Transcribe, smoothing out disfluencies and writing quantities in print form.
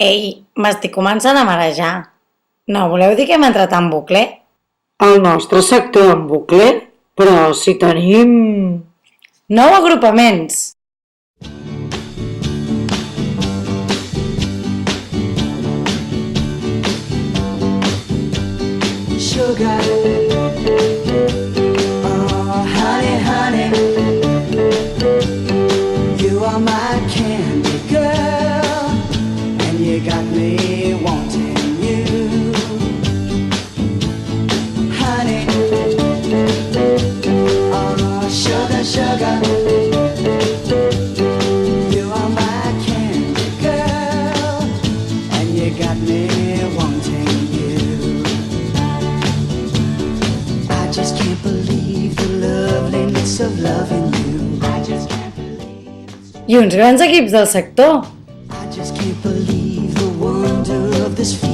Ei, m'estic començant a marejar. No voleu dir que hem entrat en bucle? El nostre sector en bucle? Però si tenim... 9 agrupaments! Sugar, oh honey, honey, you are my candy girl, and you got me wanting you, honey, oh sugar, sugar, you are my candy girl, and you got me wanting you. I just can't believe the loveliness of loving you. I just can't believe I uns grans equips del sector. I just can't believe the wonder of this feeling.